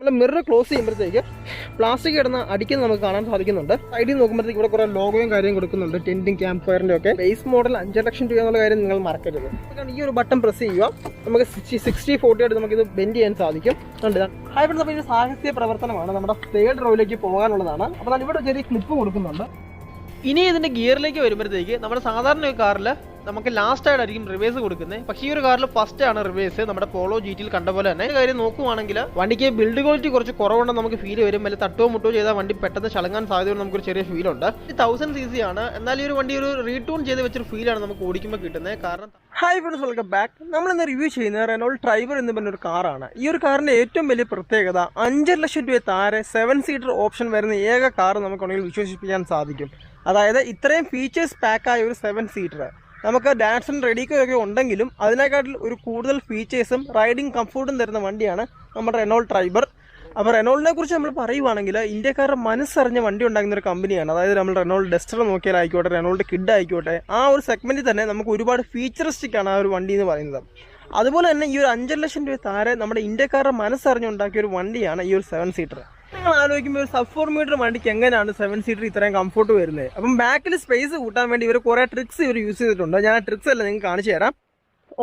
നമ്മൾ mirror close ചെയ്യുമ്പോഴത്തേക്ക് plastic കിടന്ന് അടിക്കുന്നത് നമുക്ക് കാണാൻ സാധിക്കുന്നുണ്ട്. സൈഡിൽ നോക്കുമ്പോഴത്തേക്ക് ഇവിടെ കുറേ ലോഗോയും കാര്യം കൊടുക്കുന്നുണ്ട്, ടെന്റും ക്യാമ്പ് ഫയറിൻ്റെ ഒക്കെ. ബേസ് മോഡൽ 5 ലക്ഷം രൂപ എന്നുള്ള കാര്യം നിങ്ങൾ മറക്കരുത്. ഈ ഒരു ബട്ടൺ പ്രസ് ചെയ്യുക, നമുക്ക് 60-40 ആയിട്ട് നമുക്കിത് ബെൻഡ് ചെയ്യാൻ സാധിക്കും. ഹായ് ഫ്രണ്ട്സ്, അപ്പോൾ ഇത് സാഹിത്യ പ്രവർത്തനമാണ്, നമ്മുടെ 3rd റോയിലേക്ക് പോകാനുള്ളതാണ്. അപ്പോൾ ഇവിടെ ചെറിയ ക്ലിപ്പ് കൊടുക്കുന്നുണ്ട്. ഇനി ഇതിൻ്റെ ഗിയറിലേക്ക് വരുമ്പോഴത്തേക്ക് നമ്മുടെ സാധാരണ ഒരു കാറിൽ നമുക്ക് ലാസ്റ്റ് ആയിട്ടായിരിക്കും റിവേഴ്സ് കൊടുക്കുന്നത്. പക്ഷേ ഈ ഒരു കാറിൽ ഫസ്റ്റ് ആണ് റിവേഴ്സ്. നമ്മുടെ പോളോ GT-യിൽ കണ്ട പോലെ തന്നെ കാര്യം നോക്കുവാണെങ്കിൽ വണ്ടിക്ക് ബിൽഡ് ക്വാളിറ്റി കുറച്ച് കുറവുണ്ടെന്ന് നമുക്ക് ഫീൽ വരും. അല്ലെങ്കിൽ തട്ടോ മുട്ടോ ചെയ്താൽ വണ്ടി പെട്ടെന്ന് ചളങ്ങാൻ സാധ്യതയുള്ള നമുക്കൊരു ചെറിയ ഫീലുണ്ട്. 1000 cc ആണ്, എന്നാൽ ഈ ഒരു വണ്ടി ഒരു റീടൂൺ ചെയ്ത് വെച്ചൊരു ഫീലാണ് നമുക്ക് ഓടിക്കുമ്പോൾ കിട്ടുന്നത്. കാരണം ഹായ് ഫ്രണ്ട്സ്, വെൽക്കം ബാക്ക്. നമ്മളിന്ന് റിവ്യൂ ചെയ്യുന്നത് റെനോൾഡ് ട്രൈബർ എന്ന് പറഞ്ഞൊരു കാറാണ്. ഈ ഒരു കാറിൻ്റെ ഏറ്റവും വലിയ പ്രത്യേകത 5 ലക്ഷം രൂപ താരെ 7 സീറ്റർ ഓപ്ഷൻ വരുന്ന ഏക കാർ നമുക്കുണ്ടെങ്കിൽ വിശ്വസിപ്പിക്കാൻ സാധിക്കും. അതായത് ഇത്രയും ഫീച്ചേഴ്സ് പാക്കായ ഒരു 7 സീറ്റർ നമുക്ക് ഡാൻസും റെഡിക്കൊക്കെ ഉണ്ടെങ്കിലും അതിനേക്കാട്ടിൽ ഒരു കൂടുതൽ ഫീച്ചേഴ്സും റൈഡിങ് കംഫർട്ടും തരുന്ന വണ്ടിയാണ് നമ്മുടെ റെനോൾഡ് ട്രൈബർ. അപ്പോൾ റെനോൾഡിനെ കുറിച്ച് നമ്മൾ പറയുവാണെങ്കിൽ ഇന്ത്യക്കാരുടെ മനസ്സറിഞ്ഞ വണ്ടി ഉണ്ടാക്കുന്ന ഒരു കമ്പനിയാണ്. അതായത് നമ്മൾ റെനോൾഡ് ഡസ്റ്റർ നോക്കിയാലായിക്കോട്ടെ, റെനോൾഡ് കിഡ് ആയിക്കോട്ടെ, ആ ഒരു സെഗ്മെൻറ്റിൽ തന്നെ നമുക്ക് ഒരുപാട് ഫീച്ചറിസ്റ്റിക്കാണ് ആ ഒരു വണ്ടി എന്ന് പറയുന്നത്. അതുപോലെ തന്നെ ഈ ഒരു 5 ലക്ഷം രൂപ താരെ നമ്മുടെ ഇന്ത്യക്കാരുടെ മനസ്സറിഞ്ഞുണ്ടാക്കിയ ഒരു വണ്ടിയാണ് ഈ ഒരു 7 സീറ്റർ. നിങ്ങൾ ആലോചിക്കുമ്പോൾ ഒരു സബ് 4 മീറ്റർ വണ്ടിക്ക് എങ്ങനെയാണ് 7 സീറ്റർ ഇത്രയും കംഫർട്ട് വരുന്നത്? അപ്പം ബാക്കിൽ സ്പേസ് കൂട്ടാൻ വേണ്ടി ഇവർ കുറേ ട്രിക്സ് യൂസ് ചെയ്തിട്ടുണ്ട്. ഞാൻ ആ ട്രിക്സ് എല്ലാം നിങ്ങൾക്ക് കാണിച്ചു തരാം.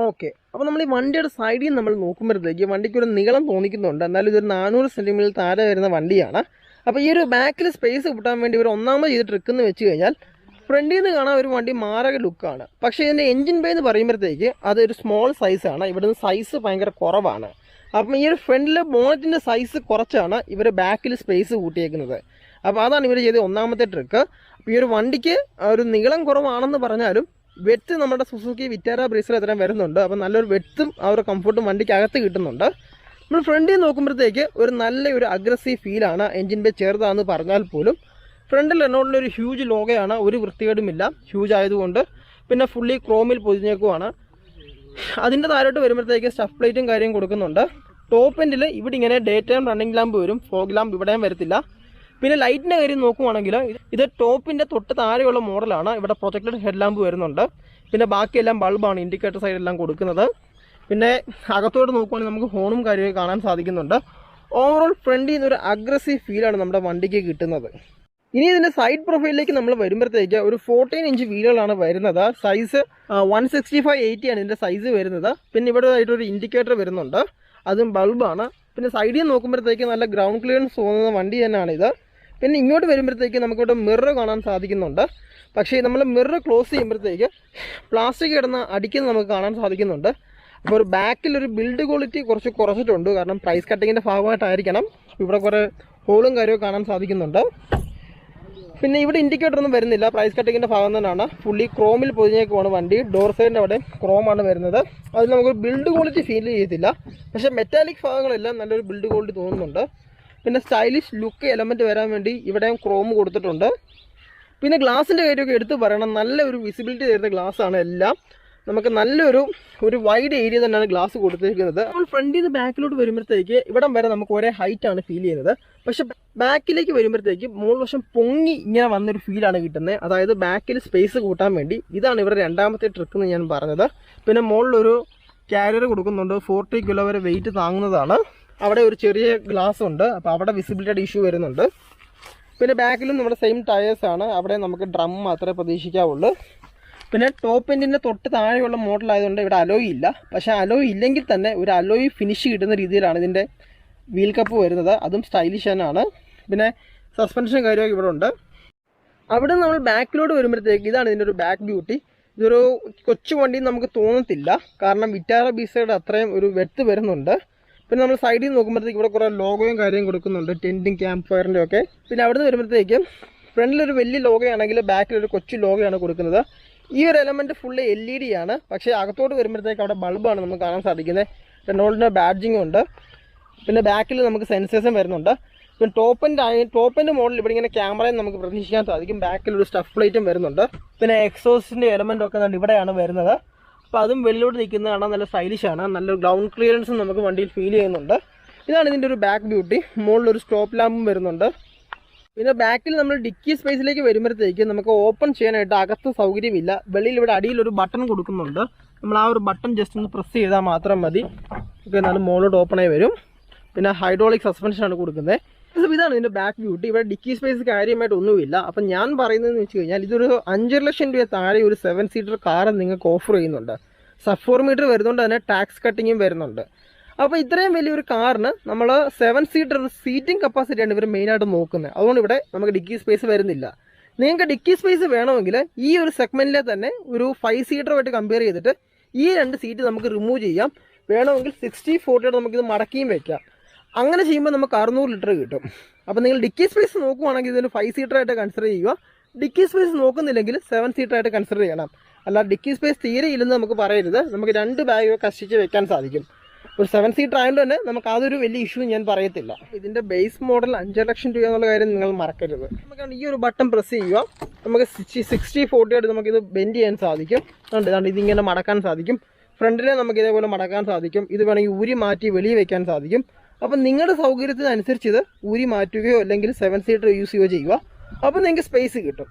ഓക്കെ, അപ്പോൾ നമ്മൾ ഈ വണ്ടിയുടെ സൈഡിൽ നമ്മൾ നോക്കുമ്പോഴത്തേക്ക് വണ്ടിക്ക് ഒരു നീളം തോന്നിക്കുന്നുണ്ട്. എന്നാലും ഇതൊരു 400 സെൻറ്റിമീറ്റർ താഴെ വരുന്ന വണ്ടിയാണ്. അപ്പോൾ ഈ ഒരു ബാക്കിൽ സ്പേസ് കൂട്ടാൻ വേണ്ടി ഇവർ ഒന്നാമത് ചെയ്ത ട്രിക്ക് എന്ന് വെച്ച് കഴിഞ്ഞാൽ ഫ്രണ്ടിൽ നിന്ന് കാണാൻ ഒരു വണ്ടി മാരക ലുക്കാണ്. പക്ഷേ ഇതിൻ്റെ എഞ്ചിൻ ബേ എന്ന് പറയുമ്പോഴത്തേക്ക് അതൊരു സ്മോൾ സൈസാണ്. ഇവിടുന്ന് സൈസ് ഭയങ്കര കുറവാണ്. അപ്പം ഈ ഒരു ഫ്രണ്ടിലെ ബോണറ്റിൻ്റെ സൈസ് കുറച്ചാണ് ഇവർ ബാക്കിൽ സ്പേസ് കൂട്ടിയേക്കുന്നത്. അപ്പോൾ അതാണ് ഇവർ ചെയ്ത ഒന്നാമത്തെ ട്രിക്ക്. അപ്പോൾ ഈ ഒരു വണ്ടിക്ക് ഒരു നീളം കുറവാണെന്ന് പറഞ്ഞാലും വെറ്റ് നമ്മുടെ സുസുക്കി വിറ്റാര ബ്രീസിൽ അത്രയും വരുന്നുണ്ട്. അപ്പോൾ നല്ലൊരു വെറ്റും ആ ഒരു കംഫർട്ടും വണ്ടിക്കകത്ത് കിട്ടുന്നുണ്ട്. നമ്മൾ ഫ്രണ്ടിൽ നോക്കുമ്പോഴത്തേക്ക് ഒരു നല്ലൊരു അഗ്രസീവ് ഫീലാണ്. എഞ്ചിൻ ബേ ചെറുതാണെന്ന് പറഞ്ഞാൽ പോലും ഫ്രണ്ടിൽ റെനോൾഡിൻ്റെ ഒരു ഹ്യൂജ് ലോഗോയാണ്, ഒരു വൃത്തികേടുമില്ല, ഹ്യൂജ് ആയതുകൊണ്ട്. പിന്നെ ഫുള്ളി ക്രോമിൽ പൊതിഞ്ഞേക്കുവാണ്. അതിൻ്റെ താഴോട്ട് വരുമ്പോഴത്തേക്ക് സ്റ്റഫ് പ്ലേറ്റും കാര്യം കൊടുക്കുന്നുണ്ട്. ടോപ്പ് എൻഡിൽ ഇവിടെ ഇങ്ങനെ ഡേ ടൈം റണ്ണിംഗ് ലാമ്പ് വരും, ഫോഗ് ലാമ്പ് ഇവിടെയും വരത്തില്ല. പിന്നെ ലൈറ്റിൻ്റെ കാര്യം നോക്കുവാണെങ്കിൽ ഇത് ടോപ്പിൻ്റെ തൊട്ട് താഴെയുള്ള മോഡലാണ്. ഇവിടെ പ്രൊജക്റ്റഡ് ഹെഡ് ലാമ്പ് വരുന്നുണ്ട്. പിന്നെ ബാക്കിയെല്ലാം ബൾബാണ്, ഇൻഡിക്കേറ്റർ സൈഡെല്ലാം കൊടുക്കുന്നത്. പിന്നെ അകത്തോട്ട് നോക്കുവാണെങ്കിൽ നമുക്ക് ഹോണും കാര്യമൊക്കെ കാണാൻ സാധിക്കുന്നുണ്ട്. ഓവറോൾ ഫ്രണ്ടിൽ നിന്നൊരു അഗ്രസീവ് ഫീലാണ് നമ്മുടെ വണ്ടിക്ക് കിട്ടുന്നത്. ഇനി ഇതിൻ്റെ സൈഡ് പ്രൊഫൈലിലേക്ക് നമ്മൾ വരുമ്പോഴത്തേക്ക് ഒരു 14 ഇഞ്ച് വീലുകളാണ് വരുന്നത്. സൈസ് 165/80 ആണ് ഇതിൻ്റെ സൈസ് വരുന്നത്. പിന്നെ ഇവിടെ ആയിട്ടൊരു ഇൻഡിക്കേറ്റർ വരുന്നുണ്ട്, അതും ബൾബാണ്. പിന്നെ സൈഡിൽ നോക്കുമ്പോഴത്തേക്ക് നല്ല ഗ്രൗണ്ട് ക്ലിയറൻസ് തോന്നുന്ന വണ്ടി തന്നെയാണിത്. പിന്നെ ഇങ്ങോട്ട് വരുമ്പോഴത്തേക്ക് നമുക്കിവിടെ മിറർ കാണാൻ സാധിക്കുന്നുണ്ട്. പക്ഷേ നമ്മൾ മിറർ ക്ലോസ് ചെയ്യുമ്പോഴത്തേക്ക് പ്ലാസ്റ്റിക് കിടന്ന് അടിക്കുന്നത് നമുക്ക് കാണാൻ സാധിക്കുന്നുണ്ട്. അപ്പോൾ ഒരു ബാക്കിലൊരു ബിൽഡ് ക്വാളിറ്റി കുറച്ച് കുറച്ചിട്ടുണ്ട്, കാരണം പ്രൈസ് കട്ടിങ്ങിൻ്റെ ഭാഗമായിട്ടായിരിക്കണം. ഇവിടെ കുറേ ഹോളും കാര്യമൊക്കെ കാണാൻ സാധിക്കുന്നുണ്ട്. പിന്നെ ഇവിടെ ഇൻഡിക്കേറ്റർ ഒന്നും വരുന്നില്ല, പ്രൈസ് കട്ടിങ്ങിൻ്റെ ഭാഗം തന്നെയാണ്. ഫുള്ളി ക്രോമിൽ പൊതിഞ്ഞേക്കുവാണ് വണ്ടി. ഡോർ സൈഡിൻ്റെ അവിടെ ക്രോമാണ് വരുന്നത്. അതിൽ നമുക്കൊരു ബിൽഡ് ക്വാളിറ്റി ഫീൽ ചെയ്യത്തില്ല. പക്ഷേ മെറ്റാലിക് ഭാഗങ്ങളെല്ലാം നല്ലൊരു ബിൽഡ് ക്വാളിറ്റി തോന്നുന്നുണ്ട്. പിന്നെ സ്റ്റൈലിഷ് ലുക്ക് എലമെൻറ്റ് വരാൻ വേണ്ടി ഇവിടെയും ക്രോം കൊടുത്തിട്ടുണ്ട്. പിന്നെ ഗ്ലാസിൻ്റെ കാര്യമൊക്കെ എടുത്ത് പറയണം, നല്ല ഒരു വിസിബിലിറ്റി തരുന്ന ഗ്ലാസ്സാണ് എല്ലാം. നമുക്ക് നല്ലൊരു വൈഡ് ഏരിയ തന്നെയാണ് ഗ്ലാസ് കൊടുത്തിരിക്കുന്നത്. നമ്മൾ ഫ്രണ്ടിൽ നിന്ന് ബാക്കിലോട്ട് വരുമ്പോഴത്തേക്ക് ഇവിടം വരെ നമുക്ക് ഒരേ ഹൈറ്റാണ് ഫീൽ ചെയ്യുന്നത്. പക്ഷെ ബാക്കിലേക്ക് വരുമ്പോഴത്തേക്ക് മുകൾ വശം പൊങ്ങി ഇങ്ങനെ വന്നൊരു ഫീലാണ് കിട്ടുന്നത്. അതായത് ബാക്കിൽ സ്പേസ് കൂട്ടാൻ വേണ്ടി ഇതാണ് ഇവരുടെ രണ്ടാമത്തെ ട്രിക്ക് എന്ന് ഞാൻ പറഞ്ഞത്. പിന്നെ മുകളിലൊരു ക്യാരിയർ കൊടുക്കുന്നുണ്ട്, 40 കിലോ വരെ വെയിറ്റ് താങ്ങുന്നതാണ്. അവിടെ ഒരു ചെറിയ ഗ്ലാസ് ഉണ്ട്, അപ്പോൾ അവിടെ വിസിബിലിറ്റിയുടെ ഇഷ്യൂ വരുന്നുണ്ട്. പിന്നെ ബാക്കിലും നമ്മുടെ സെയിം ടയേഴ്സാണ്, അവിടെ നമുക്ക് ഡ്രം മാത്രമേ പ്രതീക്ഷിക്കാവുള്ളൂ. പിന്നെ ടോപ്പ് എൻഡിൻ്റെ തൊട്ട് താഴെയുള്ള മോഡലായതുകൊണ്ട് ഇവിടെ അലോയ് ഇല്ല. പക്ഷേ അലോയ് ഇല്ലെങ്കിൽ തന്നെ ഒരു അലോയ് ഫിനിഷ് കിട്ടുന്ന രീതിയിലാണ് ഇതിൻ്റെ വീൽ കപ്പ് വരുന്നത്, അതും സ്റ്റൈലിഷ് തന്നെയാണ്. പിന്നെ സസ്പെൻഷൻ കാര്യമൊക്കെ ഇവിടെ ഉണ്ട്. അവിടെ നമ്മൾ ബാക്കിലോട്ട് വരുമ്പോഴത്തേക്ക് ഇതാണ് ഇതിൻ്റെ ഒരു ബാക്ക് ബ്യൂട്ടി. ഇതൊരു കൊച്ചു വണ്ടി നമുക്ക് തോന്നത്തില്ല, കാരണം വിറ്റാര ബീസയുടെ അത്രയും ഒരു വെട്ട് വരുന്നുണ്ട്. പിന്നെ നമ്മൾ സൈഡിൽ നോക്കുമ്പോഴത്തേക്ക് ഇവിടെ കുറേ ലോഗോയും കാര്യം കൊടുക്കുന്നുണ്ട്, ടെൻറ്റും ക്യാമ്പ് ഫയറിൻ്റെ ഒക്കെ. പിന്നെ അവിടെ നിന്ന് വരുമ്പോഴത്തേക്കും ഫ്രണ്ടിലൊരു വലിയ ലോഗോയാണെങ്കിൽ ബാക്കിലൊരു കൊച്ചു ലോഗോയാണ് കൊടുക്കുന്നത്. ഈ ഒരു എലമെൻറ്റ് ഫുള്ള് LED ആണ്. പക്ഷേ അകത്തോട്ട് വരുമ്പോഴത്തേക്ക് അവിടെ ബൾബാണ് നമുക്ക് കാണാൻ സാധിക്കുന്നത്. റെനോൾഡിൻ്റെ ബാഡ്ജിങ്ങും ഉണ്ട്. പിന്നെ ബാക്കിൽ നമുക്ക് സെൻസേഴ്സും വരുന്നുണ്ട്. പിന്നെ ടോപ്പിൻ്റെ മോഡൽ ഇവിടെ ഇങ്ങനെ ക്യാമറയും നമുക്ക് പ്രതീക്ഷിക്കാൻ സാധിക്കും. ബാക്കിലൊരു സ്റ്റഫ് പ്ലേറ്റും വരുന്നുണ്ട്. പിന്നെ എക്സോസിൻ്റെ എലമെൻറ്റൊക്കെ ഇവിടെയാണ് വരുന്നത്. അപ്പോൾ അതും വെളിയിലോട്ട് നിൽക്കുന്നത് കാണാൻ നല്ല സ്റ്റൈലിഷാണ്. നല്ലൊരു ഗ്രൗണ്ട് ക്ലിയറൻസും നമുക്ക് വണ്ടിയിൽ ഫീൽ ചെയ്യുന്നുണ്ട്. ഇതാണ് ഇതിൻ്റെ ഒരു ബാക്ക് ബ്യൂട്ടി. മുകളിലൊരു സ്റ്റോപ്പ് ലാമ്പും വരുന്നുണ്ട്. പിന്നെ ബാക്കിൽ നമ്മൾ ഡിക്കി സ്പേസിലേക്ക് വരുമ്പോഴത്തേക്ക് നമുക്ക് ഓപ്പൺ ചെയ്യാനായിട്ട് അകത്ത് സൗകര്യമില്ല. വെളിയിൽ ഇവിടെ അടിയിലൊരു ബട്ടൺ കൊടുക്കുന്നുണ്ട്. നമ്മൾ ആ ഒരു ബട്ടൺ ജസ്റ്റ് ഒന്ന് പ്രസ് ചെയ്താൽ മാത്രം മതി. ഓക്കെ, എന്നാലും മുകളിലോട്ട് ഓപ്പണായി വരും. പിന്നെ ഹൈഡ്രോളിക് സസ്പെൻഷനാണ് കൊടുക്കുന്നത്. ഇതാണ് ഇതിൻ്റെ ബാക്ക് ബ്യൂട്ടി. ഇവിടെ ഡിക്കി സ്പേസ് കാര്യമായിട്ട് ഒന്നുമില്ല. അപ്പം ഞാൻ പറയുന്നതെന്ന് വെച്ച് കഴിഞ്ഞാൽ ഇതൊരു 5.5 ലക്ഷം രൂപ താഴെ ഒരു 7 സീറ്റർ കാർ നിങ്ങൾക്ക് ഓഫർ ചെയ്യുന്നുണ്ട്. സബ് 4 മീറ്റർ വരുന്നുണ്ട്, തന്നെ ടാക്സ് കട്ടിങ്ങും വരുന്നുണ്ട്. അപ്പോൾ ഇത്രയും വലിയൊരു കാറിന് നമ്മൾ 7 സീറ്റർ സീറ്റിംഗ് കപ്പാസിറ്റിയാണ് ഇവർ മെയിനായിട്ട് നോക്കുന്നത്. അതുകൊണ്ട് ഇവിടെ നമുക്ക് ഡിക്കി സ്പേസ് വരുന്നില്ല. നിങ്ങൾക്ക് ഡിക്കി സ്പേസ് വേണമെങ്കിൽ ഈ ഒരു സെഗ്മെൻറ്റിലെ തന്നെ ഒരു 5 സീറ്ററുമായിട്ട് കമ്പയർ ചെയ്തിട്ട് ഈ 2 സീറ്റ് നമുക്ക് റിമൂവ് ചെയ്യാം. വേണമെങ്കിൽ 60/40 നമുക്കിത് മടക്കിയും വെക്കാം. അങ്ങനെ ചെയ്യുമ്പോൾ നമുക്ക് 600 ലിറ്റർ കിട്ടും. അപ്പോൾ നിങ്ങൾ ഡിക്കി സ്പേസ് നോക്കുവാണെങ്കിൽ ഇതിന് 5 സീറ്ററായിട്ട് കൺസിഡർ ചെയ്യുക. ഡിക്കി സ്പേസ് നോക്കുന്നില്ലെങ്കിൽ 7 സീറ്ററായിട്ട് കൺസിഡർ ചെയ്യണം. അല്ല ഡിക്കി സ്പേസ് തീരെ ഇല്ലെന്ന് നമുക്ക് പറയരുത്. നമുക്ക് 2 ബാഗ് കഷ്ടിച്ച് വെക്കാൻ സാധിക്കും. ഒരു 7 സീറ്റർ ആയതുകൊണ്ട് തന്നെ നമുക്ക് അതൊരു വലിയ ഇഷ്യൂ ഞാൻ പറയത്തില്ല. ഇതിൻ്റെ ബേസ് മോഡൽ 5 ലക്ഷം രൂപ എന്നുള്ള കാര്യം നിങ്ങൾ മറക്കരുത്. നമുക്ക് ഈ ഒരു ബട്ടൺ പ്രസ് ചെയ്യുക, നമുക്ക് 60/40 ആയിട്ട് നമുക്കിത് ബെൻഡ് ചെയ്യാൻ സാധിക്കും. അതുകൊണ്ട് ഇതിങ്ങനെ മടക്കാൻ സാധിക്കും. ഫ്രണ്ടിലെ നമുക്ക് ഇതേപോലെ മടക്കാൻ സാധിക്കും. ഇത് വേണമെങ്കിൽ ഊരി മാറ്റി വെളിയിൽ വെക്കാൻ സാധിക്കും. അപ്പം നിങ്ങളുടെ സൗകര്യത്തിനനുസരിച്ച് ഇത് ഊരി മാറ്റുകയോ അല്ലെങ്കിൽ 7 സീറ്റർ യൂസ് ചെയ്യുകയോ ചെയ്യുക. അപ്പോൾ നിങ്ങൾക്ക് സ്പേസ് കിട്ടും.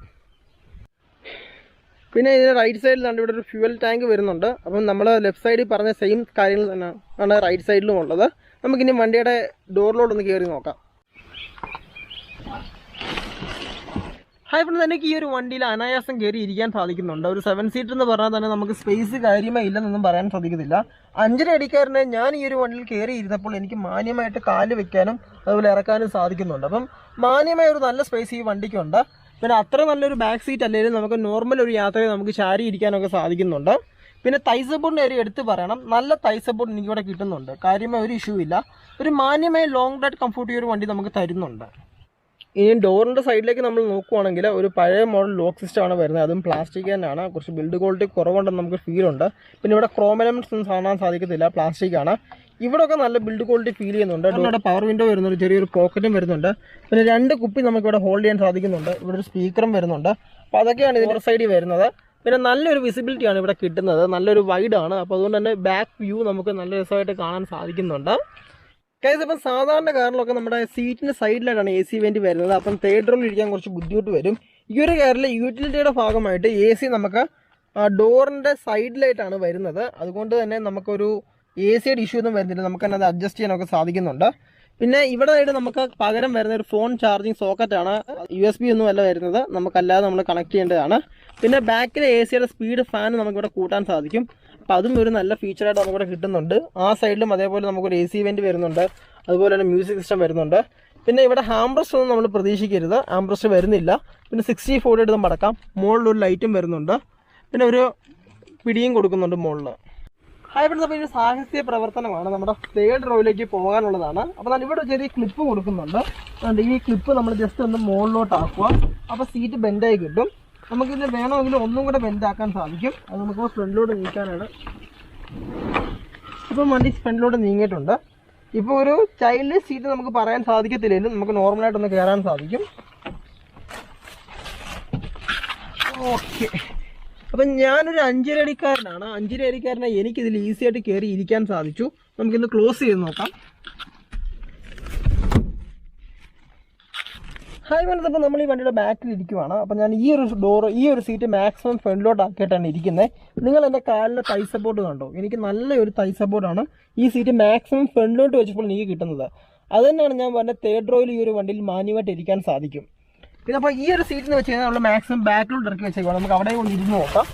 പിന്നെ ഇതിന് റൈറ്റ് സൈഡിൽ ഇവിടെ ഒരു ഫ്യൂവൽ ടാങ്ക് വരുന്നുണ്ട്. അപ്പം നമ്മൾ ലെഫ്റ്റ് സൈഡിൽ പറഞ്ഞ സെയിം കാര്യങ്ങൾ തന്നെയാണ് റൈറ്റ് സൈഡിലും ഉള്ളത്. നമുക്കിനി വണ്ടിയുടെ ഡോറിലോട്ടൊന്ന് കയറി നോക്കാം. ഹായ് ഫ്രണ്ട്സ്, എനിക്ക് ഈ ഒരു വണ്ടിയിൽ അനായാസം കയറി ഇരിക്കാൻ സാധിക്കുന്നുണ്ട്. ഒരു 7 സീറ്റർ എന്ന് പറഞ്ഞാൽ തന്നെ നമുക്ക് സ്പേസ് കാര്യമായി ഇല്ലെന്നൊന്നും പറയാൻ സാധിക്കത്തില്ല. 5.5 അടിക്കാരനെ ഞാൻ ഈ ഒരു വണ്ടിയിൽ കയറി ഇരുന്നപ്പോൾ എനിക്ക് മാന്യമായിട്ട് കാല് വെക്കാനും അതുപോലെ ഇറക്കാനും സാധിക്കുന്നുണ്ട്. അപ്പം മാന്യമായ ഒരു നല്ല സ്പേസ് ഈ വണ്ടിക്കുണ്ട്. പിന്നെ അത്ര നല്ലൊരു ബാക്ക് സീറ്റ് അല്ലെങ്കിലും നമുക്ക് നോർമൽ ഒരു യാത്രയിൽ നമുക്ക് ചാരി ഇരിക്കാനൊക്കെ സാധിക്കുന്നുണ്ട്. പിന്നെ തൈ സപ്പോർട്ടിൻ്റെ കാര്യം എടുത്ത് പറയണം. നല്ല തൈ സപ്പോർട്ട് എനിക്കിവിടെ കിട്ടുന്നുണ്ട്. കാര്യമായ ഒരു ഇഷ്യൂ ഇല്ല. ഒരു മാന്യമായ ലോങ് റൈഡ് കംഫോർട്ട് ഈ ഒരു വണ്ടി നമുക്ക് തരുന്നുണ്ട്. ഇനി ഡോറിൻ്റെ സൈഡിലേക്ക് നമ്മൾ നോക്കുവാണെങ്കിൽ ഒരു പഴയ മോഡൽ ലോക്ക് സിസ്റ്റമാണ് വരുന്നത്. അതും പ്ലാസ്റ്റിക് തന്നെയാണ്. കുറച്ച് ബിൽഡ് ക്വാളിറ്റി കുറവുണ്ടെന്ന് നമുക്ക് ഫീൽ ഉണ്ട്. പിന്നെ ഇവിടെ ക്രോം എലമെന്റ്സ് ഒന്നും കാണാൻ സാധിക്കത്തില്ല, പ്ലാസ്റ്റിക് ആണ്. ഇവിടെയൊക്കെ നല്ല ബിൽഡ് ക്വാളിറ്റി ഫീൽ ചെയ്യുന്നുണ്ട്. ഇവിടെ പവർ വിൻഡോ വരുന്നുണ്ട്, ചെറിയൊരു പോക്കറ്റും വരുന്നുണ്ട്. പിന്നെ 2 കുപ്പി നമുക്കിവിടെ ഹോൾഡ് ചെയ്യാൻ സാധിക്കുന്നുണ്ട്. ഇവിടെ ഒരു സ്പീക്കറും വരുന്നുണ്ട്. അപ്പോൾ അതൊക്കെയാണ് ഇതിൻ്റെ സൈഡിൽ വരുന്നത്. പിന്നെ നല്ലൊരു വിസിബിലിറ്റിയാണ് ഇവിടെ കിട്ടുന്നത്. നല്ലൊരു വൈഡാണ്. അപ്പോൾ അതുകൊണ്ട് തന്നെ ബാക്ക് വ്യൂ നമുക്ക് നല്ല രസമായിട്ട് കാണാൻ സാധിക്കുന്നുണ്ട്. ഇപ്പം സാധാരണ കാറിലൊക്കെ നമ്മുടെ സീറ്റിൻ്റെ സൈഡിലായിട്ടാണ് AC വെൻറ്റ് വരുന്നത്. അപ്പം തേർഡ് റോയിൽ ഇരിക്കാൻ കുറച്ച് ബുദ്ധിമുട്ട് വരും. ഈ ഒരു കാറിൽ യൂട്ടിലിറ്റിയുടെ ഭാഗമായിട്ട് AC നമുക്ക് ഡോറിൻ്റെ സൈഡിലായിട്ടാണ് വരുന്നത്. അതുകൊണ്ട് തന്നെ നമുക്കൊരു ACയുടെ ഇഷ്യൂ ഒന്നും വരുന്നില്ല. നമുക്ക് തന്നെ അത് അഡ്ജസ്റ്റ് ചെയ്യാനൊക്കെ സാധിക്കുന്നുണ്ട്. പിന്നെ ഇവിടെ ആയിട്ട് നമുക്ക് പകരം വരുന്ന ഒരു ഫോൺ ചാർജിങ് സോക്കറ്റാണ്. USB ഒന്നും അല്ല വരുന്നത്, നമുക്കല്ലാതെ നമ്മൾ കണക്ട് ചെയ്യേണ്ടതാണ്. പിന്നെ ബാക്കിലെ ACയുടെ സ്പീഡ് ഫാൻ നമുക്കിവിടെ കൂട്ടാൻ സാധിക്കും. അപ്പോൾ അതും ഒരു നല്ല ഫീച്ചറായിട്ട് നമുക്കിവിടെ കിട്ടുന്നുണ്ട്. ആ സൈഡിലും അതേപോലെ നമുക്കൊരു AC വെൻറ്റ് വരുന്നുണ്ട്. അതുപോലെ തന്നെ മ്യൂസിക് സിസ്റ്റം വരുന്നുണ്ട്. പിന്നെ ഇവിടെ ഹാംബ്രസ്റ്റ് ഒന്നും നമ്മൾ പ്രതീക്ഷിക്കരുത്, ഹാംബ്രസ്റ്റ് വരുന്നില്ല. പിന്നെ 60/40 ആയിട്ട് മടക്കാം. മുകളിലൊരു ലൈറ്റും വരുന്നുണ്ട്. പിന്നെ ഒരു പിടിയും കൊടുക്കുന്നുണ്ട് മുകളിൽ. ഹായ് ഫ്രണ്ട്സ്, അപ്പോൾ ഒരു സാഹസിക പ്രവർത്തനമാണ്. നമ്മുടെ തേർഡ് റോയിലേക്ക് പോകാനുള്ളതാണ്. അപ്പോൾ ഞാൻ ഇവിടെ ചെറിയ ക്ലിപ്പ് കൊടുക്കുന്നുണ്ട്. ഈ ക്ലിപ്പ് നമ്മൾ ജസ്റ്റ് ഒന്ന് മുകളിലോട്ട് ആക്കുക. അപ്പോൾ സീറ്റ് ബെൻഡായി കിട്ടും. നമുക്കിത് വേണമെങ്കിൽ ഒന്നും കൂടെ ബെൻഡാക്കാൻ സാധിക്കും. അത് നമുക്ക് ഫ്രണ്ടിലോട്ട് നീക്കാനാണ്. ഇപ്പം വണ്ടി ഫ്രണ്ടിലോട്ട് നീങ്ങിയിട്ടുണ്ട്. ഇപ്പോൾ ഒരു ചൈൽഡ് സീറ്റ് നമുക്ക് പറയാൻ സാധിക്കത്തില്ലെങ്കിലും നമുക്ക് നോർമലായിട്ടൊന്ന് കയറാൻ സാധിക്കും. ഓക്കെ, അപ്പം ഞാനൊരു 5.5 അടിക്കാരനാണ്. 5.5 അടിക്കാരനെ എനിക്കിതിൽ ഈസി ആയിട്ട് കയറി ഇരിക്കാൻ സാധിച്ചു. നമുക്കിന്ന് ക്ലോസ് ചെയ്ത് നോക്കാം. ഹായ് ഫ്രണ്ട്സ്, അപ്പോൾ നമ്മൾ ഈ വണ്ടിയുടെ ബാക്കിൽ ഇരിക്കുവാണ്. അപ്പോൾ ഞാൻ ഈ ഒരു സീറ്റ് മാക്സിമം ഫ്രണ്ടിലോട്ട് ആക്കിയിട്ടാണ് ഇരിക്കുന്നത്. നിങ്ങൾ എൻ്റെ കാലിൻ്റെ തൈ സപ്പോർട്ട് കണ്ടോ? എനിക്ക് നല്ലൊരു തൈ സപ്പോർട്ടാണ് ഈ സീറ്റ് മാക്സിമം ഫ്രണ്ടിലോട്ട് വെച്ചപ്പോൾ എനിക്ക് കിട്ടുന്നത്. അത് തന്നെയാണ് ഞാൻ പറഞ്ഞ തേർഡ് റോയിൽ ഈ ഒരു വണ്ടിയിൽ മാന്യമായിട്ട് ഇരിക്കാൻ സാധിക്കും. പിന്നെ അപ്പോൾ ഈ ഒരു സീറ്റിന് വെച്ച് കഴിഞ്ഞാൽ നമ്മൾ മാക്സിമം ബാക്കിലോട്ട് ഇറക്കി വെച്ചേക്കാം. നമുക്ക് അവിടെയും ഒന്ന് ഇരുന്ന് നോക്കാം.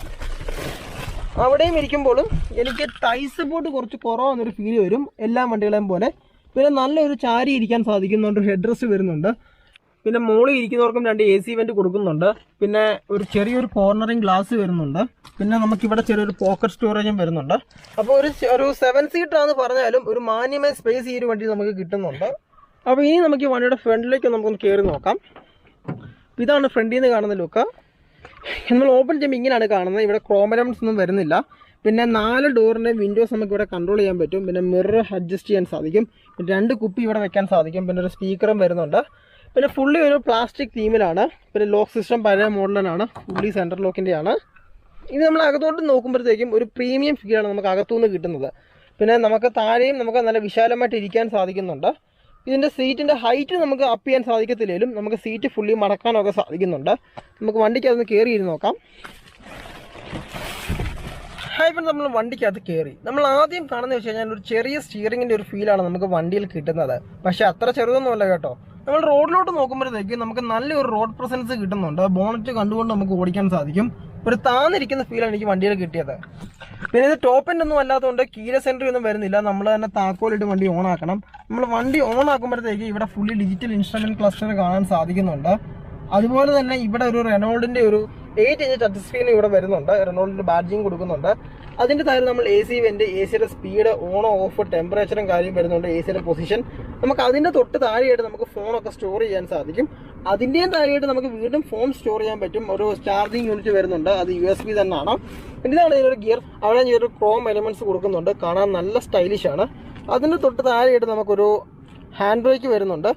അവിടെയും ഇരിക്കുമ്പോഴും എനിക്ക് തൈ സപ്പോർട്ട് കുറച്ച് കുറവെന്നൊരു ഫീൽ വരും, എല്ലാ വണ്ടികളെയും പോലെ. പിന്നെ നല്ലൊരു ചാരി ഇരിക്കാൻ സാധിക്കുന്നുണ്ട്. ഹെഡ് റെസ്റ്റ് വരുന്നുണ്ട്. പിന്നെ മോളിൽ ഇരിക്കുന്നവർക്കും 2 AC വെൻറ്റ് കൊടുക്കുന്നുണ്ട്. പിന്നെ ഒരു ചെറിയൊരു കോർണറിങ് ഗ്ലാസ് വരുന്നുണ്ട്. പിന്നെ നമുക്കിവിടെ ചെറിയൊരു പോക്കറ്റ് സ്റ്റോറേജും വരുന്നുണ്ട്. അപ്പോൾ ഒരു 7 സീറ്റാണെന്ന് പറഞ്ഞാലും ഒരു മാന്യമായ സ്പേസ് ഈ ഒരു വണ്ടിയിൽ നമുക്ക് കിട്ടുന്നുണ്ട്. അപ്പോൾ ഇനി നമുക്ക് ഈ വണ്ടിയുടെ ഫ്രണ്ടിലേക്ക് നമുക്കൊന്ന് കയറി നോക്കാം. ഇതാണ് ഫ്രണ്ടിൽ നിന്ന് കാണുന്ന ലുക്ക്. നമ്മൾ ഓപ്പൺ ചെയ്യുമ്പോൾ ഇങ്ങനെയാണ് കാണുന്നത്. ഇവിടെ ക്രോം എലമെന്റ്സ് ഒന്നും വരുന്നില്ല. പിന്നെ 4 ഡോറിൻ്റെ വിൻഡോസ് നമുക്ക് ഇവിടെ കൺട്രോൾ ചെയ്യാൻ പറ്റും. പിന്നെ മിറർ അഡ്ജസ്റ്റ് ചെയ്യാൻ സാധിക്കും. 2 കുപ്പി ഇവിടെ വെക്കാൻ സാധിക്കും. പിന്നെ ഒരു സ്പീക്കറും വരുന്നുണ്ട്. പിന്നെ ഫുള്ളി ഒരു പ്ലാസ്റ്റിക് തീമിലാണ്. പിന്നെ ലോക്ക് സിസ്റ്റം പഴയ മോഡലിനാണ്, ഫുള്ളി സെൻട്രൽ ലോക്കിൻ്റെയാണ്. ഇത് നമ്മൾ അകത്തോട്ട് നോക്കുമ്പോഴത്തേക്കും ഒരു പ്രീമിയം ഫീലാണ് നമുക്ക് അകത്തുനിന്ന് കിട്ടുന്നത്. പിന്നെ നമുക്ക് താഴെയും നമുക്ക് നല്ല വിശാലമായിട്ട് ഇരിക്കാൻ സാധിക്കുന്നുണ്ട്. ഇതിൻ്റെ സീറ്റിൻ്റെ ഹൈറ്റ് നമുക്ക് അപ്പ് ചെയ്യാൻ സാധിക്കത്തില്ലെങ്കിലും നമുക്ക് സീറ്റ് ഫുള്ളി മടക്കാനൊക്കെ സാധിക്കുന്നുണ്ട്. നമുക്ക് വണ്ടിക്ക് അതൊന്ന് കയറി ഇരുന്ന് നോക്കാം. ഇപ്പം നമ്മൾ വണ്ടിക്കകത്ത് കയറി. നമ്മൾ ആദ്യം കാണുന്നത് വെച്ച് കഴിഞ്ഞാൽ ഒരു ചെറിയ സ്റ്റിയറിങ്ങിൻ്റെ ഒരു ഫീലാണ് നമുക്ക് വണ്ടിയിൽ കിട്ടുന്നത്. പക്ഷേ അത്ര ചെറുതൊന്നുമല്ല കേട്ടോ. നമ്മൾ റോഡിലോട്ട് നോക്കുമ്പോഴത്തേക്ക് നമുക്ക് നല്ലൊരു റോഡ് പ്രസൻസ് കിട്ടുന്നുണ്ട്. ബോണറ്റ് കണ്ടുകൊണ്ട് നമുക്ക് ഓടിക്കാൻ സാധിക്കും. ഒരു താന്നിരിക്കുന്ന ഫീലാണ് എനിക്ക് വണ്ടിയിൽ കിട്ടിയത്. പിന്നെ ഇത് ടോപ്പ് എൻഡ് ഒന്നും അല്ലാത്തതുകൊണ്ട് കീലെസ് എൻട്രി ഒന്നും വരുന്നില്ല. നമ്മൾ തന്നെ താക്കോലിട്ട് വണ്ടി ഓൺ ആക്കണം. നമ്മൾ വണ്ടി ഓൺ ആക്കുമ്പോഴത്തേക്ക് ഇവിടെ ഫുള്ളി ഡിജിറ്റൽ ഇൻസ്ട്രുമെന്റ് ക്ലസ്റ്റർ കാണാൻ സാധിക്കുന്നുണ്ട്. അതുപോലെ തന്നെ ഇവിടെ ഒരു റെനോൾഡിന്റെ ഒരു 8 ഇഞ്ച് ടച്ച് സ്ക്രീൻ ഇവിടെ വരുന്നുണ്ട്. റെനോൾഡിന്റെ ബാഡ്ജിങ് കൊടുക്കുന്നുണ്ട്. അതിന്റെ താഴെ നമ്മൾ എ സി വെന്റ്, എ സിയുടെ സ്പീഡ്, ഓണോ ഓഫ്, ടെമ്പറേച്ചറും കാര്യം വരുന്നുണ്ട്. എ സിയുടെ പൊസിഷൻ. നമുക്ക് അതിന്റെ തൊട്ട് താഴെയായിട്ട് നമുക്ക് ഫോണൊക്കെ സ്റ്റോർ ചെയ്യാൻ സാധിക്കും. അതിന്റെയും താഴെയായിട്ട് നമുക്ക് വീണ്ടും ഫോൺ സ്റ്റോർ ചെയ്യാൻ പറ്റും. ഒരു ചാർജിങ് യൂണിറ്റ് വരുന്നുണ്ട്. അത് USB തന്നെയാണ്. ഇതാണ് ഇതിനൊരു ഗിയർ. അവിടെ ഒരു ക്രോം എലമെന്റ്സ് കൊടുക്കുന്നുണ്ട്. കാണാൻ നല്ല സ്റ്റൈലിഷ് ആണ്. അതിന്റെ തൊട്ട് താഴെയായിട്ട് നമുക്കൊരു ഹാൻഡ് ബ്രേക്ക് വരുന്നുണ്ട്.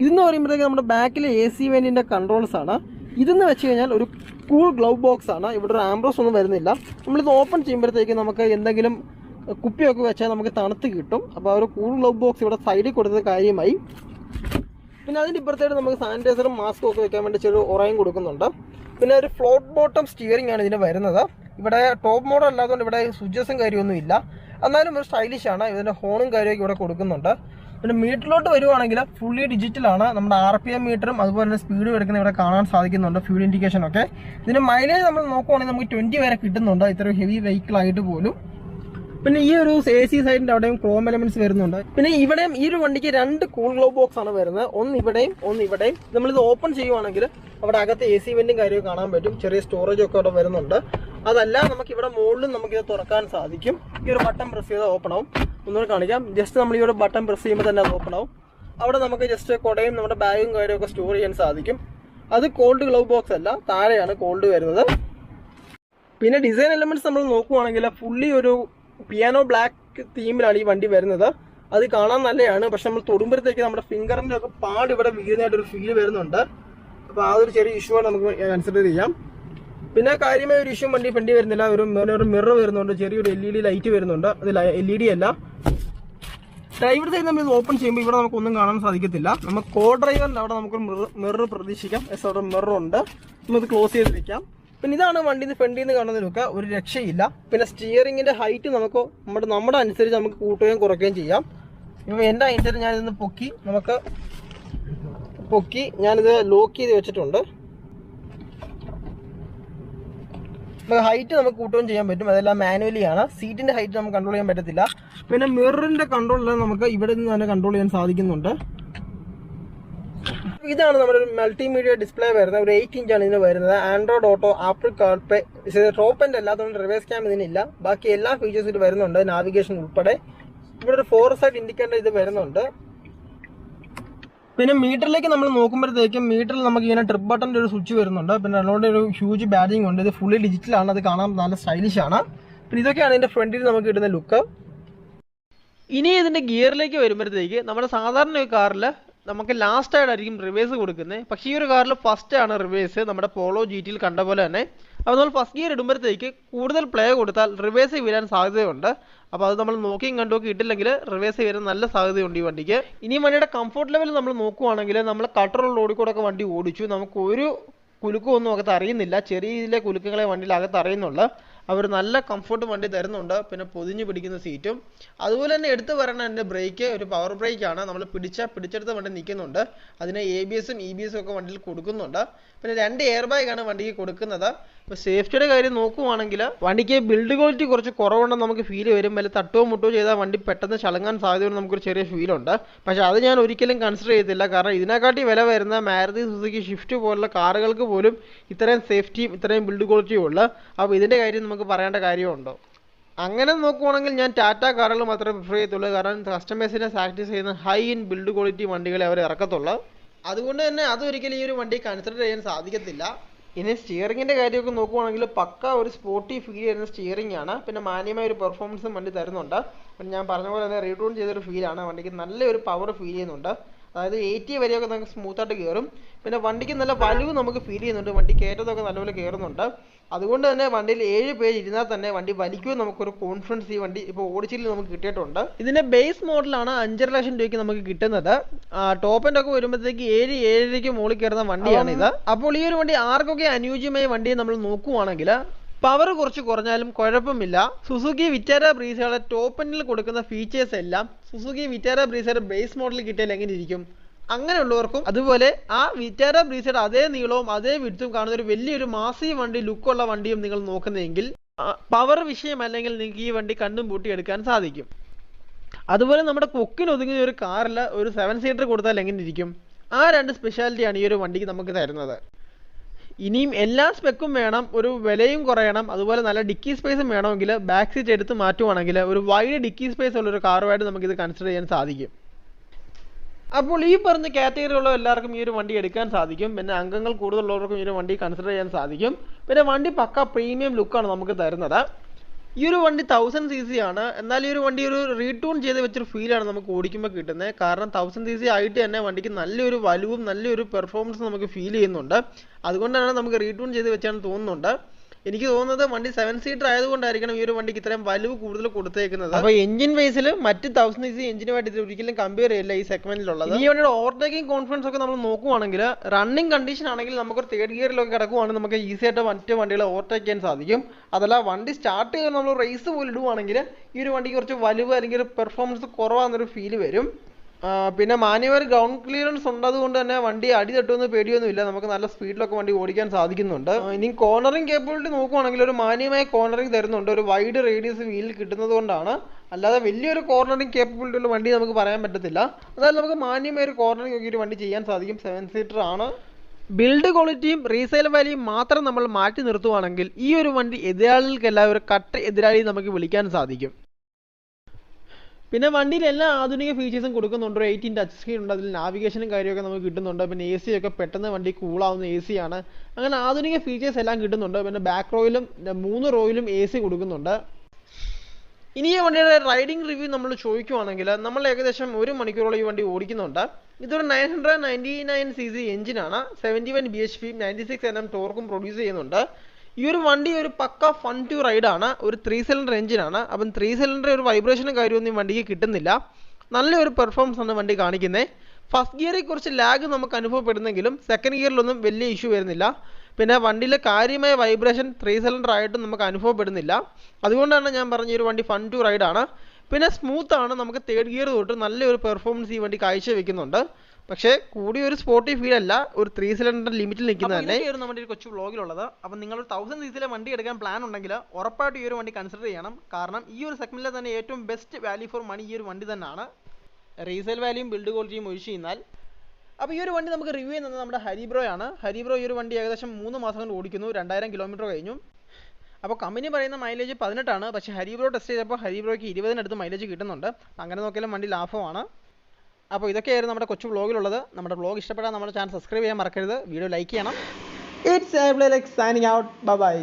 ഇതെന്ന് പറയുമ്പോഴത്തേക്ക് നമ്മുടെ ബാക്കിലെ എ സി വെന്റിന്റെ കൺട്രോൾസ് ആണ്. ഇതെന്ന് വെച്ച് കഴിഞ്ഞാൽ ഒരു കൂൾ ഗ്ലൗ ബോക്സ് ആണ്. ഇവിടെ ഒരു ആംബ്രോസ് ഒന്നും വരുന്നില്ല. നമ്മളിത് ഓപ്പൺ ചെയ്യുമ്പോഴത്തേക്ക് നമുക്ക് എന്തെങ്കിലും കുപ്പിയൊക്കെ വെച്ചാൽ നമുക്ക് തണുത്ത് കിട്ടും. അപ്പോൾ ആ ഒരു കൂൾ ഗ്ലൗ ബോക്സ് ഇവിടെ സൈഡിൽ കൊടുത്തത് കാര്യമായി. പിന്നെ അതിൻ്റെ ഇപ്പുറത്തായിട്ട് നമുക്ക് സാനിറ്റൈസറും മാസ്കും ഒക്കെ വെക്കാൻ വേണ്ടി ചെറിയ ഉറയും കൊടുക്കുന്നുണ്ട്. പിന്നെ ഒരു ഫ്ലോട്ട് ബോട്ടം സ്റ്റിയറിംഗ് ആണ് ഇതിന് വരുന്നത്. ഇവിടെ ടോപ്പ് മോഡൽ അല്ലാത്തതുകൊണ്ട് ഇവിടെ സ്വിച്ചസും കാര്യമൊന്നും ഇല്ല. എന്നാലും ഒരു സ്റ്റൈലിഷ് ആണ്. ഇതിൻ്റെ ഹോണും കാര്യമൊക്കെ ഇവിടെ കൊടുക്കുന്നുണ്ട്. പിന്നെ മീറ്ററിലോട്ട് വരുവാണെങ്കിൽ ഫുള്ളി ഡിജിറ്റലാണ്. നമ്മുടെ RPM മീറ്ററും അതുപോലെ തന്നെ സ്പീഡ് എടുക്കുന്ന ഇവിടെ കാണാൻ സാധിക്കുന്നുണ്ട്. ഫ്യൂൽ ഇൻഡിക്കേഷൻ ഒക്കെ. ഇതിൻ്റെ മൈലേജ് നമ്മൾ നോക്കുവാണെങ്കിൽ നമുക്ക് 20 വരെ കിട്ടുന്നുണ്ട്, ഇത്ര ഹെവി വെഹിക്കിൾ ആയിട്ട് പോലും. പിന്നെ ഈ ഒരു AC സൈഡിൻ്റെ അവിടെയും ക്രോം എലമെന്റ്സ് വരുന്നുണ്ട്. പിന്നെ ഇവിടെയും ഈ ഒരു വണ്ടിക്ക് 2 കൂൾ ഗ്ലോ ബോക്സ് ആണ് വരുന്നത്. ഒന്ന് ഇവിടെയും ഒന്ന് ഇവിടെയും. നമ്മളിത് ഓപ്പൺ ചെയ്യുവാണെങ്കിൽ അവിടെ അകത്ത് AC വെന്റും കാര്യമൊക്കെ കാണാൻ പറ്റും. ചെറിയ സ്റ്റോറേജ് ഒക്കെ അവിടെ വരുന്നുണ്ട്. അതല്ല നമുക്ക് ഇവിടെ മുകളിലും നമുക്കിത് തുറക്കാൻ സാധിക്കും. ഈ ഒരു ബട്ടൺ പ്രസ് ചെയ്താൽ ഓപ്പൺ ആവും. ഒന്നുകൂടെ കാണിക്കാം. ജസ്റ്റ് നമ്മൾ ഈ ഒരു ബട്ടൺ പ്രസ് ചെയ്യുമ്പോൾ തന്നെ അത് ഓപ്പൺ ആവും. അവിടെ നമുക്ക് ജസ്റ്റ് കുടയും നമ്മുടെ ബാഗും കാര്യമൊക്കെ സ്റ്റോർ ചെയ്യാൻ സാധിക്കും. അത് കോൾഡ് ഗ്ലൗ ബോക്സ് അല്ല, താഴെയാണ് കോൾഡ് വരുന്നത്. പിന്നെ ഡിസൈൻ എലമെന്റ്സ് നമ്മൾ നോക്കുവാണെങ്കിൽ ഫുള്ളി ഒരു പിയാനോ ബ്ലാക്ക് തീമിലാണ് ഈ വണ്ടി വരുന്നത്. അത് കാണാൻ നല്ലതാണ്. പക്ഷെ നമ്മൾ തൊടുമ്പോഴത്തേക്ക് നമ്മുടെ ഫിംഗറിന്റെ ഒക്കെ പാട് ഇവിടെ വീഴുന്നതായിട്ടൊരു ഫീൽ വരുന്നുണ്ട്. അപ്പോൾ ആ ഒരു ചെറിയ ഇഷ്യൂ ആണ് നമുക്ക് കൺസിഡർ ചെയ്യാം. പിന്നെ കാര്യമായ ഒരു ഇഷ്യൂ വണ്ടി വരുന്നില്ല. ഒരു മിറർ വരുന്നുണ്ട്, ചെറിയൊരു LED ലൈറ്റ് വരുന്നുണ്ട്. അത് LED അല്ല. ഡ്രൈവർ സൈഡ് നമ്മൾ ഇത് ഓപ്പൺ ചെയ്യുമ്പോൾ ഇവിടെ നമുക്കൊന്നും കാണാൻ സാധിക്കത്തില്ല. നമുക്ക് കോ ഡ്രൈവറിൻ്റെ അവിടെ നമുക്ക് മിറർ പ്രതീക്ഷിക്കാം. അവിടെ മിറർ ഉണ്ട്. നമുക്ക് ക്ലോസ് ചെയ്ത് വെക്കാം. പിന്നെ ഇതാണ് വണ്ടിയിൽ ഫ്രണ്ടിൽ നിന്ന് കാണുന്ന ലുക്ക്. ഒരു രക്ഷയില്ല. പിന്നെ സ്റ്റിയറിങ്ങിന്റെ ഹൈറ്റ് നമുക്ക് നമ്മുടെ അനുസരിച്ച് നമുക്ക് കൂട്ടുകയും കുറയ്ക്കുകയും ചെയ്യാം. ഇപ്പോൾ എൻ്റെ അനുസരിച്ച് ഞാനിതൊന്ന് പൊക്കി ഞാനിത് ലോക്ക് ചെയ്ത് വെച്ചിട്ടുണ്ട്. ഹൈറ്റ് നമുക്ക് കൂട്ടുകയും ചെയ്യാൻ പറ്റും. അതെല്ലാം മാനുവലി ആണ്. സീറ്റിന്റെ ഹൈറ്റ് നമുക്ക് കൺട്രോൾ ചെയ്യാൻ പറ്റത്തില്ല. പിന്നെ മിററിന്റെ കൺട്രോളെല്ലാം നമുക്ക് ഇവിടെ നിന്ന് തന്നെ കൺട്രോൾ ചെയ്യാൻ സാധിക്കുന്നുണ്ട്. ഇതാണ് നമ്മുടെ ഒരു മൾട്ടിമീഡിയ ഡിസ്പ്ലേ വരുന്നത്. ഒരു 8 ഇഞ്ചാണ് ഇതിന് വരുന്നത്. Android auto, Apple CarPlay, top end അല്ലാത്തതുകൊണ്ട് റിവേഴ്സ് ക്യാം ഇതിനില്ല. ബാക്കി എല്ലാ ഫീച്ചേഴ്സും ഇത് വരുന്നുണ്ട്, നാവിഗേഷൻ ഉൾപ്പെടെ. ഇവിടെ ഒരു 4 സൈഡ് ഇൻഡിക്കേറ്റർ ഇത് വരുന്നുണ്ട്. പിന്നെ മീറ്ററിലേക്ക് നമ്മൾ നോക്കുമ്പോഴത്തേക്കും മീറ്ററിൽ നമുക്ക് ഇങ്ങനെ ട്രിപ്പ് ബട്ടൻ്റെ ഒരു സ്വിച്ച് വരുന്നുണ്ട്. പിന്നെ അതിനോട് ഒരു ഹ്യൂജ് ബാഡിങ് ഉണ്ട്. ഇത് ഫുള്ളി ഡിജിറ്റലാണ്. അത് കാണാൻ നല്ല സ്റ്റൈലിഷ് ആണ്. പിന്നെ ഇതൊക്കെയാണ് ഇതിൻ്റെ ഫ്രണ്ടിൽ നമുക്ക് കിട്ടുന്ന ലുക്ക്. ഇനി ഇതിൻ്റെ ഗിയറിലേക്ക് വരുമ്പോഴത്തേക്ക് നമ്മുടെ സാധാരണ ഒരു കാറിൽ നമുക്ക് ലാസ്റ്റ് ആയിട്ടായിരിക്കും റിവേഴ്സ് കൊടുക്കുന്നത്. പക്ഷേ ഈ ഒരു കാറിൽ ഫസ്റ്റ് ആണ് റിവേഴ്സ്. നമ്മുടെ പോളോ GTയിൽ കണ്ട പോലെ തന്നെ. അപ്പോൾ നമ്മൾ ഫസ്റ്റ് ഗിയർ ഇടുമ്പോഴത്തേക്ക് കൂടുതൽ പ്ലേ കൊടുത്താൽ റിവേഴ്സ് വീഴാൻ സാധ്യതയുണ്ട്. അപ്പോൾ അത് നമ്മൾ നോക്കിയും കണ്ടുമൊക്കെ ഇട്ടില്ലെങ്കിൽ റിവേഴ്സ് വരാൻ നല്ല സാധ്യതയുണ്ട് ഈ വണ്ടിക്ക്. ഇനി വണ്ടിയുടെ കംഫർട്ട് ലെവൽ നമ്മൾ നോക്കുവാണെങ്കിൽ നമ്മൾ കട്ടറുള്ള റോഡിൽ കൂടെ ഒക്കെ വണ്ടി ഓടിച്ചു. നമുക്ക് ഒരു കുലുക്കമൊന്നും അകത്ത് അറിയുന്നില്ല. ചെറിയ രീതിയിലെ കുലുക്കങ്ങളെ വണ്ടിയിൽ അകത്ത് അറിയുന്നുള്ളൂ. അവർ നല്ല കംഫർട്ട് വണ്ടി തരുന്നുണ്ട്. പിന്നെ പൊതിഞ്ഞ് പിടിക്കുന്ന സീറ്റും. അതുപോലെ തന്നെ എടുത്തു പറയണ എൻ്റെ ബ്രേക്ക് ഒരു പവർ ബ്രേക്കാണ്. നമ്മൾ പിടിച്ചെടുത്ത് വണ്ടി നിൽക്കുന്നുണ്ട്. അതിന് ABSും EBSും ഒക്കെ വണ്ടിയിൽ കൊടുക്കുന്നുണ്ട്. പിന്നെ 2 എയർ ബാഗാണ് വണ്ടിക്ക് കൊടുക്കുന്നത്. ഇപ്പോൾ സേഫ്റ്റിയുടെ കാര്യം നോക്കുവാണെങ്കിൽ വണ്ടിക്ക് ബിൽഡ് ക്വാളിറ്റി കുറച്ച് കുറവുണ്ടെന്ന് നമുക്ക് ഫീൽ വരും. വല്ല തട്ടോ മുട്ടോ ചെയ്താൽ വണ്ടി പെട്ടെന്ന് ചളങ്ങാൻ സാധ്യതയുണ്ട് നമുക്കൊരു ചെറിയ ഫീലുണ്ട്. പക്ഷേ അത് ഞാൻ ഒരിക്കലും കൺസിഡർ ചെയ്തില്ല. കാരണം ഇതിനെക്കാട്ടി വില വരുന്ന മാരുതി സുസുക്കി സ്വിഫ്റ്റ് പോലുള്ള കാറുകൾക്ക് പോലും ഇത്രയും സേഫ്റ്റിയും ഇത്രയും ബിൽഡ് ക്വാളിറ്റിയും ഉള്ളു. അപ്പോൾ ഇതിൻ്റെ കാര്യം നമുക്ക് പറയേണ്ട കാര്യമുണ്ടോ? അങ്ങനെ നോക്കുവാണെങ്കിൽ ഞാൻ ടാറ്റ കാറുകൾ മാത്രമേ പ്രിഫർ ചെയ്യത്തുള്ളൂ. കാരണം കസ്റ്റമേഴ്സിനെ സാറ്റിസ്ഫൈ ചെയ്യുന്ന ഹൈ ഇൻ ബിൽഡ് ക്വാളിറ്റി വണ്ടികളെ അവർ ഇറക്കത്തുള്ളൂ. അതുകൊണ്ട് തന്നെ അതൊരിക്കലും ഈ ഒരു വണ്ടി കൺസിഡർ ചെയ്യാൻ സാധിക്കത്തില്ല. ഇനി സ്റ്റിയറിങ്ങിൻ്റെ കാര്യമൊക്കെ നോക്കുവാണെങ്കിൽ പക്ക ഒരു സ്പോർട്ടി ഫീൽ ചെയ്യുന്ന സ്റ്റിയറിംഗ് ആണ്. പിന്നെ മാന്യമായ ഒരു പെർഫോമൻസും വണ്ടി തരുന്നുണ്ട്. പിന്നെ ഞാൻ പറഞ്ഞ പോലെ തന്നെ റീട്യൂൺ ചെയ്തൊരു ഫീലാണ്. വണ്ടിക്ക് നല്ലൊരു പവർ ഫീൽ ചെയ്യുന്നുണ്ട്. അതായത് 80 വരെയൊക്കെ നമുക്ക് സ്മൂത്തായിട്ട് കയറും. പിന്നെ വണ്ടിക്ക് നല്ല വലിവ് നമുക്ക് ഫീൽ ചെയ്യുന്നുണ്ട്. വണ്ടി കയറ്റത്തൊക്കെ നല്ലപോലെ കയറുന്നുണ്ട്. അതുകൊണ്ട് തന്നെ വണ്ടിയിൽ 7 പേര് ഇരുന്നാൽ തന്നെ വണ്ടി വലിക്കുമെന്ന് നമുക്കൊരു കോൺഫിഡൻസ് ഈ വണ്ടി ഇപ്പോൾ ഓടിച്ചിൽ നമുക്ക് കിട്ടിയിട്ടുണ്ട്. ഇതിൻ്റെ ബേസ് മോഡലാണ് 5.5 ലക്ഷം രൂപയ്ക്ക് നമുക്ക് കിട്ടുന്നത്. ടോപ്പ് എൻഡ് ഒക്കെ വരുമ്പോഴത്തേക്ക് 7-7.5 മുകളിൽ കയറുന്ന വണ്ടിയാണ് ഇത്. അപ്പോൾ ഈ ഒരു വണ്ടി ആർക്കൊക്കെ അനുയോജ്യമായ വണ്ടിയെ നമ്മൾ നോക്കുവാണെങ്കിൽ പവർ കുറച്ച് കുറഞ്ഞാലും കുഴപ്പമില്ല. സുസുക്കി വിറ്റാര ബ്രീസയുടെ ടോപ്പ് എൻഡിൽ കൊടുക്കുന്ന ഫീച്ചേഴ്സ് എല്ലാം സുസുക്കി വിറ്റാര ബ്രീസയുടെ ബേസ് മോഡലിൽ കിട്ടിയാൽ എങ്ങനെ ഇരിക്കും? അങ്ങനെയുള്ളവർക്കും അതുപോലെ ആ വിറ്റാര ബ്രീസയുടെ അതേ നീളവും അതേ വിഡ്ത്തും കാണുന്ന ഒരു വലിയൊരു മാസീവ് വണ്ടി ലുക്കുള്ള വണ്ടിയും നിങ്ങൾ നോക്കുന്നതെങ്കിൽ പവർ വിഷയമല്ലെങ്കിൽ നിങ്ങൾക്ക് ഈ വണ്ടി കണ്ടും പൂട്ടി എടുക്കാൻ സാധിക്കും. അതുപോലെ നമ്മുടെ കൊക്കിന് ഒതുങ്ങിയ ഒരു കാറിൽ ഒരു 7 സീറ്റർ കൊടുത്താൽ എങ്ങനെ ഇരിക്കും? ആ 2 സ്പെഷ്യാലിറ്റിയാണ് ഈ ഒരു വണ്ടിക്ക് നമുക്ക് തരുന്നത്. ഇനിയും എല്ലാ സ്പെക്കും വേണം, ഒരു വിലയും കുറയണം, അതുപോലെ നല്ല ഡിക്കി സ്പേസും വേണമെങ്കിൽ ബാക്ക് സീറ്റ് എടുത്ത് മാറ്റുവാണെങ്കിൽ ഒരു വൈഡ് ഡിക്കി സ്പേസ് ഉള്ളൊരു കാറുമായിട്ട് നമുക്കിത് കൺസിഡർ ചെയ്യാൻ സാധിക്കും. അപ്പോൾ ഈ പറഞ്ഞ കാറ്റഗറിയുള്ള എല്ലാവർക്കും ഈ ഒരു വണ്ടി എടുക്കാൻ സാധിക്കും. പിന്നെ അംഗങ്ങൾ കൂടുതലുള്ളവർക്കും ഈ ഒരു വണ്ടി കൺസിഡർ ചെയ്യാൻ സാധിക്കും. പിന്നെ വണ്ടി പക്ക പ്രീമിയം ലുക്കാണ് നമുക്ക് തരുന്നത്. ഈ ഒരു വണ്ടി 1000 cc ആണ്. എന്നാൽ ഈ ഒരു വണ്ടി ഒരു റീട്യൂൺ ചെയ്ത് വെച്ചൊരു ഫീലാണ് നമുക്ക് ഓടിക്കുമ്പോൾ കിട്ടുന്നത്. കാരണം 1000 cc ആയിട്ട് തന്നെ വണ്ടിക്ക് നല്ലൊരു വലുവും നല്ലൊരു പെർഫോമൻസും നമുക്ക് ഫീൽ ചെയ്യുന്നുണ്ട്. അതുകൊണ്ടാണ് നമുക്ക് റീട്യൂൺ ചെയ്ത് വെച്ചാണ് തോന്നുന്നുണ്ട്. എനിക്ക് തോന്നുന്നത് വണ്ടി 7 സീറ്റർ ആയതുകൊണ്ടായിരിക്കണം ഈ ഒരു വണ്ടിക്ക് ഇത്രയും വലുവ് കൂടുതൽ കൊടുത്തേക്കുന്നത്. അപ്പോൾ എഞ്ചിൻ വൈസിൽ മറ്റ് 1000 cc എഞ്ചിനുമായിട്ട് ഇത് ഒരിക്കലും കമ്പയർ ചെയ്യില്ല ഈ സെഗ്മെന്റിലുള്ളത്. ഈ വണ്ടിയുടെ ഓവർടേക്കിംഗ് കോൺഫിഡൻസ് ഒക്കെ നമ്മൾ നോക്കുവാണെങ്കിൽ റണ്ണിങ് കണ്ടീഷൻ ആണെങ്കിൽ നമുക്കൊരു 3rd ഗിയറിലൊക്കെ കിടക്കുവാണെങ്കിൽ നമുക്ക് ഈസി ആയിട്ട് മറ്റ് വണ്ടികളെ ഓവർടേക്ക് ചെയ്യാൻ സാധിക്കും. അതല്ല വണ്ടി സ്റ്റാർട്ട് ചെയ്ത് നമ്മൾ റേസ് പോലെ ഇടുവാണെങ്കിൽ ഈ ഒരു വണ്ടിക്ക് കുറച്ച് വലുവ് അല്ലെങ്കിൽ ഒരു പെർഫോമൻസ് കുറവാണെന്നൊരു ഫീൽ വരും. പിന്നെ മാനുവൽ ഗ്രൗണ്ട് ക്ലിയറൻസ് ഉള്ളതുകൊണ്ട് തന്നെ വണ്ടി അടി തട്ടുമെന്ന് പേടിയൊന്നുമില്ല. നമുക്ക് നല്ല സ്പീഡിലൊക്കെ വണ്ടി ഓടിക്കാൻ സാധിക്കുന്നുണ്ട്. ഇനി കോർണറിംഗ് കേപ്പബിലിറ്റി നോക്കുവാണെങ്കിൽ ഒരു മാന്യമായ കോർണറിംഗ് തരുന്നുണ്ട്. ഒരു വൈഡ് റേഡിയസ് വീലിൽ കിട്ടുന്നത് കൊണ്ടാണ്. അല്ലാതെ വലിയൊരു കോർണറിംഗ് കേപ്പബിലിറ്റി ഉള്ള വണ്ടി നമുക്ക് പറയാൻ പറ്റത്തില്ല. അതായത് നമുക്ക് മാന്യമായ ഒരു കോർണറിംഗ് ഒക്കെ ഒരു വണ്ടി ചെയ്യാൻ സാധിക്കും. 7 സീറ്റർ ആണ്. ബിൽഡ് ക്വാളിറ്റിയും റീസെയിൽ വാല്യൂയും മാത്രം നമ്മൾ മാറ്റി നിർത്തുവാണെങ്കിൽ ഈ ഒരു വണ്ടി എതിരാളികൾക്കെല്ലാം ഒരു കട്ട എതിരാളി നമുക്ക് വിളിക്കാൻ സാധിക്കും. പിന്നെ വണ്ടിയിൽ എല്ലാ ആധുനിക ഫീച്ചേഴ്സും കൊടുക്കുന്നുണ്ട്. ഒരു 18 ടച്ച് സ്ക്രീൻ ഉണ്ട്, അതിൽ നാവിഗേഷനും കാര്യമൊക്കെ നമുക്ക് കിട്ടുന്നുണ്ട്. പിന്നെ AC ഒക്കെ പെട്ടെന്ന് വണ്ടി കൂളാവുന്ന AC ആണ്. അങ്ങനെ ആധുനിക ഫീച്ചേഴ്സ് എല്ലാം കിട്ടുന്നുണ്ട്. പിന്നെ ബാക്ക് റോയിലും 3 റോയിലും AC കൊടുക്കുന്നുണ്ട്. ഇനി ഈ വണ്ടിയുടെ റൈഡിംഗ് റിവ്യൂ നമ്മൾ ചോദിക്കുവാണെങ്കിൽ നമ്മൾ ഏകദേശം 1 മണിക്കൂറോളം ഈ വണ്ടി ഓടിക്കുന്നുണ്ട്. ഇതൊരു 999 cc എഞ്ചിനാണ്. 71 bhp 96 Nm ടോർക്കും പ്രൊഡ്യൂസ് ചെയ്യുന്നുണ്ട്. ഈ ഒരു വണ്ടി ഒരു പക്ക ഫൺ ടു റൈഡ് ആണ്. ഒരു 3 സിലിണ്ടർ എഞ്ചിനാണ്. അപ്പം 3 സിലിണ്ടർ ഒരു വൈബ്രേഷനും കാര്യമൊന്നും ഈ വണ്ടിക്ക് കിട്ടുന്നില്ല. നല്ലൊരു പെർഫോമൻസ് ആണ് വണ്ടി കാണിക്കുന്നത്. ഫസ്റ്റ് ഗിയറിൽ കുറച്ച് ലാഗ് നമുക്ക് അനുഭവപ്പെടുന്നെങ്കിലും സെക്കൻഡ് ഗിയറിലൊന്നും വലിയ ഇഷ്യൂ വരുന്നില്ല. പിന്നെ വണ്ടിയിലെ കാര്യമായ വൈബ്രേഷൻ 3 സിലിണ്ടർ ആയിട്ടും നമുക്ക് അനുഭവപ്പെടുന്നില്ല. അതുകൊണ്ടാണ് ഞാൻ പറഞ്ഞ ഈ ഒരു വണ്ടി ഫൺ ടു റൈഡ് ആണ്. പിന്നെ സ്മൂത്ത് ആണ്. നമുക്ക് 3rd ഗിയർ തൊട്ട് നല്ലൊരു പെർഫോമൻസ് ഈ വണ്ടി കാഴ്ചവെക്കുന്നുണ്ട്. പക്ഷേ കൂടിയൊരു സ്പോർട്ടി ഫീൽ അല്ല, ഒരു 3 സിലിണ്ടർ ലിമിറ്റിൽ നിൽക്കുന്നത് തന്നെ. നമ്മുടെ ഒരു കൊച്ചു വ്ളോഗിലുള്ളത്. അപ്പം നിങ്ങൾ 1000 cc വണ്ടി എടുക്കാൻ പ്ലാൻ ഉണ്ടെങ്കിൽ ഉറപ്പായിട്ട് ഈ ഒരു വണ്ടി കൺസിഡർ ചെയ്യണം. കാരണം ഈ ഒരു സെഗ്മെന്റിലെ തന്നെ ഏറ്റവും ബെസ്റ്റ് വാല്യൂ ഫോർ മണി ഈ ഒരു വണ്ടി തന്നെയാണ്. റീസെയിൽ വാല്യൂയും ബിൽഡ് ക്വാളിറ്റിയും ഒഴിച്ച് കഴിഞ്ഞാൽ. അപ്പോൾ ഈ ഒരു വണ്ടി നമുക്ക് റിവ്യൂ ചെയ്യുന്നത് നമ്മുടെ ഹരിബ്രോയാണ്. ഹരിബ്രോ ഈ ഒരു വണ്ടി ഏകദേശം 3 മാസം കൊണ്ട് ഓടിക്കുന്നു. 2000 കിലോമീറ്റർ കഴിഞ്ഞു. അപ്പോൾ കമ്പനി പറയുന്ന മൈലേജ് 18 ആണ്. പക്ഷേ ഹരിബ്രോ ടെസ്റ്റ് ചെയ്തപ്പോൾ ഹരിബ്രോയ്ക്ക് 20-നടുത്ത് മൈലേജ് കിട്ടുന്നുണ്ട്. അങ്ങനെ നോക്കിയാലും വണ്ടി ലാഭമാണ്. അപ്പോൾ ഇതൊക്കെയായിരുന്നു നമ്മുടെ കൊച്ചു വ്ളോഗിലുള്ളത്. നമ്മുടെ വ്ളോഗ് ഇഷ്ടപ്പെട്ടാൽ നമ്മുടെ ചാനൽ സബ്സ്ക്രൈബ് ചെയ്യാൻ മറക്കരുത്. വീഡിയോ ലൈക്ക് ചെയ്യണം. It's signing out. ബൈ.